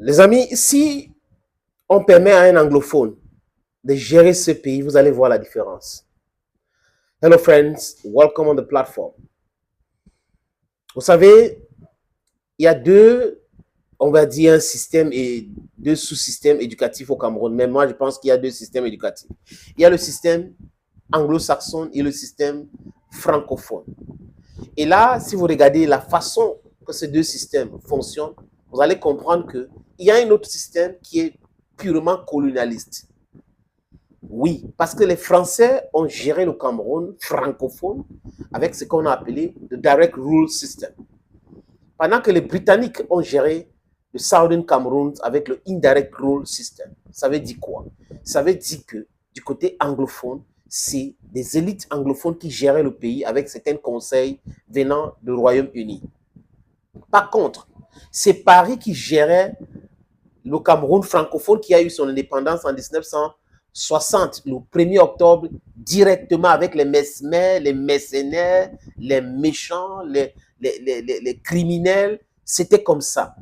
Les amis, si on permet à un anglophone de gérer ce pays, vous allez voir la différence. Hello friends, welcome on the platform. Vous savez, il y a on va dire, un système et deux sous-systèmes éducatifs au Cameroun. Mais moi, je pense qu'il y a deux systèmes éducatifs. Il y a le système anglo-saxon et le système francophone. Et là, si vous regardez la façon que ces deux systèmes fonctionnent, vous allez comprendre qu'il y a un autre système qui est purement colonialiste. Oui, parce que les Français ont géré le Cameroun francophone avec ce qu'on a appelé le Direct Rule System. Pendant que les Britanniques ont géré le Southern Cameroun avec le Indirect Rule System. Ça veut dire quoi? Ça veut dire que du côté anglophone, c'est des élites anglophones qui géraient le pays avec certains conseils venant du Royaume-Uni. Par contre, c'est Paris qui gérait le Cameroun francophone qui a eu son indépendance en 1960, le 1er octobre, directement avec les mesmers, les mercenaires, les méchants, les criminels. C'était comme ça.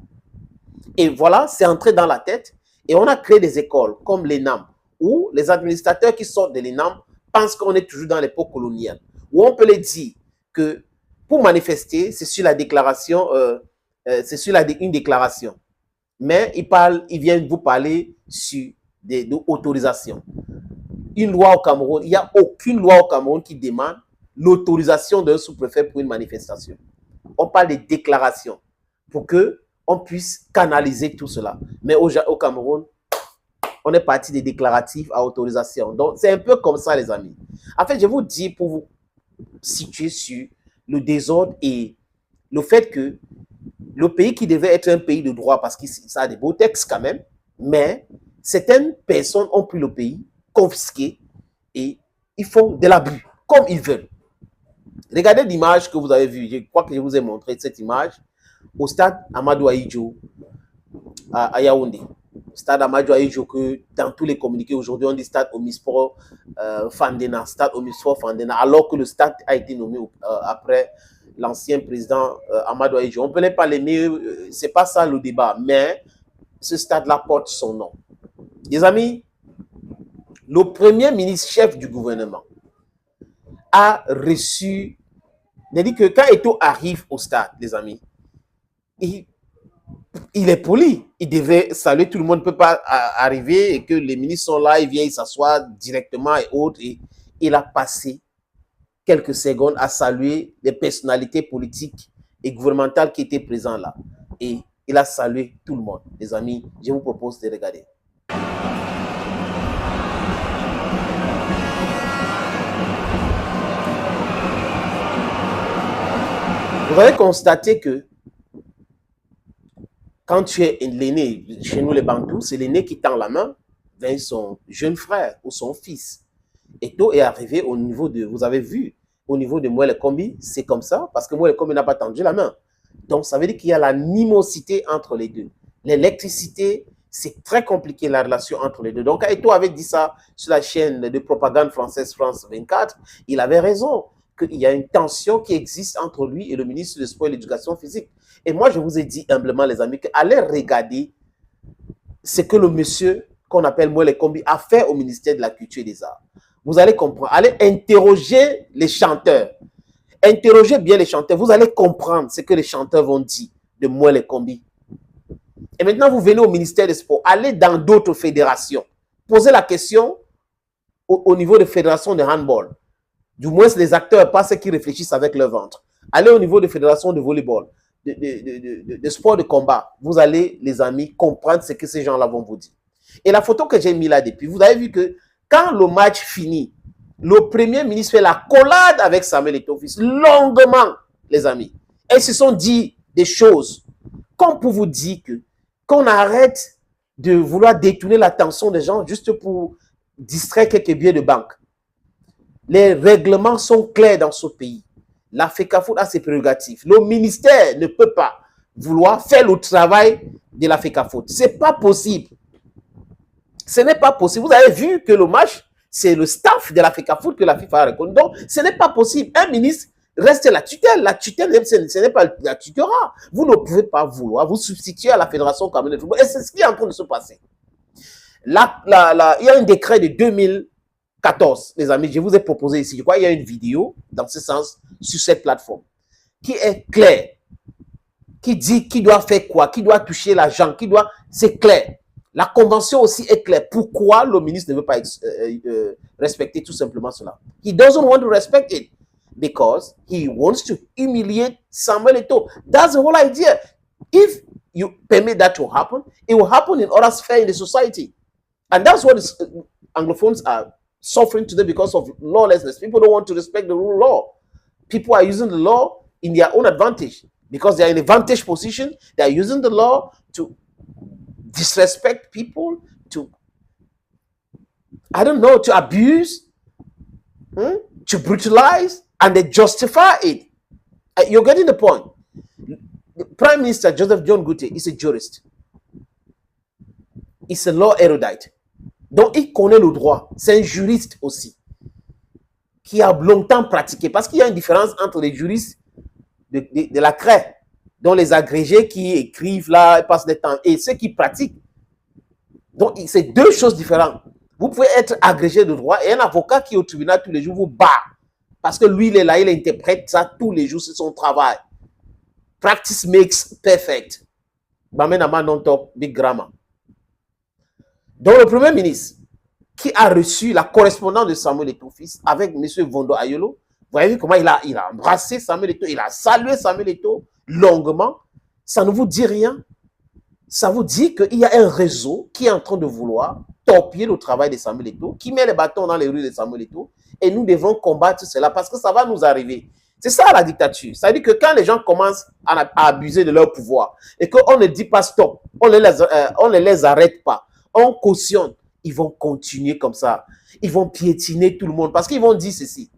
Et voilà, c'est entré dans la tête. Et on a créé des écoles comme l'ENAM, où les administrateurs qui sortent de l'ENAM pensent qu'on est toujours dans l'époque coloniale. Où on peut les dire que pour manifester, c'est sur la déclaration, c'est sur une déclaration. Mais ils viennent vous parler sur des autorisations. Une loi au Cameroun, il n'y a aucune loi au Cameroun qui demande l'autorisation d'un sous-préfet pour une manifestation. On parle de déclaration pour qu'on puisse canaliser tout cela. Mais au Cameroun, on est parti des déclaratifs à autorisation. Donc, c'est un peu comme ça, les amis. En fait, je vous dis pour vous situer sur le désordre et le fait que le pays qui devait être un pays de droit, parce que ça a des beaux textes quand même, mais certaines personnes ont pris le pays, confisqué, et ils font de l'abus, comme ils veulent. Regardez l'image que vous avez vue, je crois que je vous ai montré cette image, au stade Amadou Ahidjo, à Yaoundé. Stade Amadou Ahidjo, que dans tous les communiqués aujourd'hui, on dit stade Omisport Fandena, stade Omisport Fandena, alors que le stade a été nommé après l'ancien président Amadou Ahidjo. On ne peut pas l'aimer, c'est pas ça le débat, mais ce stade-là porte son nom. Les amis, le premier ministre-chef du gouvernement a reçu, il a dit que quand Eto'o arrive au stade, les amis, il est poli. Il devait saluer, tout le monde ne peut pas arriver et que les ministres sont là, ils viennent s'asseoir directement et autres. Et il a passé quelques secondes à saluer les personnalités politiques et gouvernementales qui étaient présentes là. Et il a salué tout le monde. Les amis, je vous propose de regarder. Vous allez constater que quand tu es l'aîné, chez nous les Bantous, c'est l'aîné qui tend la main vers son jeune frère ou son fils. Eto'o est arrivé au niveau de, vous avez vu, au niveau de Mouele Kombi, c'est comme ça, parce que Mouele Kombi n'a pas tendu la main. Donc, ça veut dire qu'il y a l'animosité entre les deux. L'électricité, c'est très compliqué la relation entre les deux. Donc, Eto'o avait dit ça sur la chaîne de propagande française France 24, il avait raison, qu'il y a une tension qui existe entre lui et le ministre de Sport et de l'Éducation physique. Et moi, je vous ai dit humblement, les amis, qu'allez regarder ce que le monsieur qu'on appelle Mouele Kombi a fait au ministère de la Culture et des Arts. Vous allez comprendre. Allez interroger les chanteurs. Interrogez bien les chanteurs. Vous allez comprendre ce que les chanteurs vont dire de Mouele Kombi. Et maintenant, vous venez au ministère des Sports. Allez dans d'autres fédérations. Posez la question au niveau des fédérations de handball. Du moins, les acteurs, pas ceux qui réfléchissent avec leur ventre. Allez au niveau des fédérations de volleyball, de sport de combat. Vous allez, les amis, comprendre ce que ces gens-là vont vous dire. Et la photo que j'ai mis là depuis, vous avez vu que quand le match finit, le premier ministre fait la collade avec Samuel Eto'o Fils, longuement, les amis. Et ils se sont dit des choses, comme pour vous dire qu'on arrête de vouloir détourner l'attention des gens juste pour distraire quelques billets de banque. Les règlements sont clairs dans ce pays. La FECAFOOT a ses prérogatives. Le ministère ne peut pas vouloir faire le travail de la FECAFOOT. Ce n'est pas possible. Ce n'est pas possible. Vous avez vu que le match, c'est le staff de la FECAFOOT que la FIFA a reconnu. Donc, ce n'est pas possible. Un ministre reste la tutelle. La tutelle, ce n'est pas la tutorat. Vous ne pouvez pas vouloir vous substituer à la Fédération camerounaise de football. Et c'est ce qui est en train de se passer. Il y a un décret de 2014, les amis, je vous ai proposé ici, je crois qu'il y a une vidéo dans ce sens sur cette plateforme qui est claire, qui dit qui doit faire quoi, qui doit toucher l'argent, c'est clair. La convention aussi est claire. Pourquoi le ministre ne veut pas respecter tout simplement cela? He doesn't want to respect it because he wants to humiliate Samuel Eto'o. That's the whole idea. If you permit that to happen, it will happen in other spheres in the society. And that's what Anglophones are suffering today because of lawlessness. People don't want to respect the rule of law. People are using the law in their own advantage because they are in a vantage position. They are using the law to disrespect people, to, I don't know, to abuse, to brutalize, and they justify it. You're getting the point. The Prime Minister Joseph John Gute is a jurist. He's a law erudite. Donc, il connaît le droit. C'est un juriste aussi qui a longtemps pratiqué. Parce qu'il y a une différence entre les juristes de la craie, dont les agrégés qui écrivent là, passent des temps, et ceux qui pratiquent. Donc, c'est deux choses différentes. Vous pouvez être agrégé de droit et un avocat qui est au tribunal tous les jours vous bat. Parce que lui, il est là, il interprète ça tous les jours, c'est son travail. Practice makes perfect. Bamenama non top, big grammar. Donc, le Premier ministre qui a reçu la correspondance de Samuel Eto'o fils avec M. Vondo Ayolo, vous avez vu comment il a embrassé Samuel Eto'o, il a salué Samuel Eto'o longuement. Ça ne vous dit rien. Ça vous dit qu'il y a un réseau qui est en train de vouloir torpiller le travail de Samuel Eto'o, qui met les bâtons dans les rues de Samuel Eto'o, et nous devons combattre cela parce que ça va nous arriver. C'est ça la dictature. Ça veut dire que quand les gens commencent à abuser de leur pouvoir et qu'on ne dit pas stop, on ne les arrête pas, on cautionne, ils vont continuer comme ça. Ils vont piétiner tout le monde parce qu'ils vont dire ceci.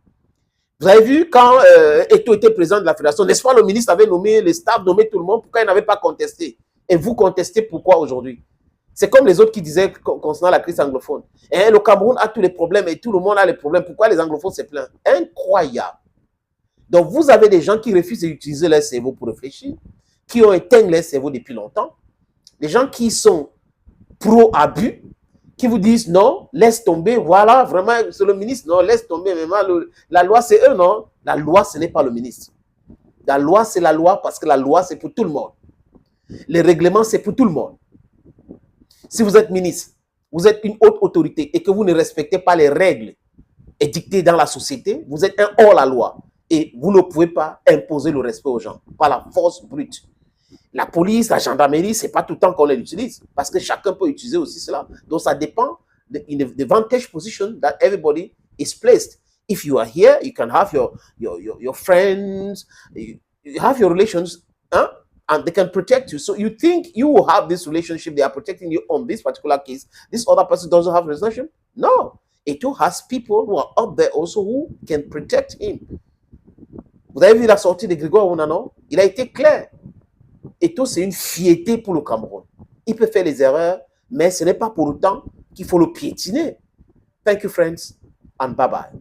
Vous avez vu quand Eto'o était président de la fédération, n'est-ce pas, le ministre avait nommé les staffs, nommé tout le monde, pourquoi il n'avait pas contesté? Et vous contestez pourquoi aujourd'hui? C'est comme les autres qui disaient concernant la crise anglophone. Et le Cameroun a tous les problèmes et tout le monde a les problèmes. Pourquoi les anglophones se plaignent? Incroyable. Donc vous avez des gens qui refusent d'utiliser leur cerveau pour réfléchir, qui ont éteint leur cerveau depuis longtemps, des gens qui sont pro-abus, qui vous disent non, laisse tomber, voilà, vraiment, c'est le ministre, non, laisse tomber, mais la loi c'est eux, non, la loi ce n'est pas le ministre. La loi c'est la loi parce que la loi c'est pour tout le monde. Les règlements c'est pour tout le monde. Si vous êtes ministre, vous êtes une haute autorité et que vous ne respectez pas les règles édictées dans la société, vous êtes un hors-la-loi et vous ne pouvez pas imposer le respect aux gens par la force brute. La police, la gendarmerie, ce n'est pas tout le temps qu'on les utilise parce que chacun peut utiliser aussi cela. Donc, ça dépend de vantage position that everybody is placed. If you are here, you can have your friends, you have your relations, huh? And they can protect you. So you think you will have this relationship, they are protecting you on this particular case. This other person doesn't have a relationship? No. Eto'o has people who are up there also who can protect him. Vous avez vu la sortie de Grégoire Ounanon? Il a été clair. Eto'o, c'est une fierté pour le Cameroun. Il peut faire les erreurs, mais ce n'est pas pour autant qu'il faut le piétiner. Thank you, friends, and bye-bye.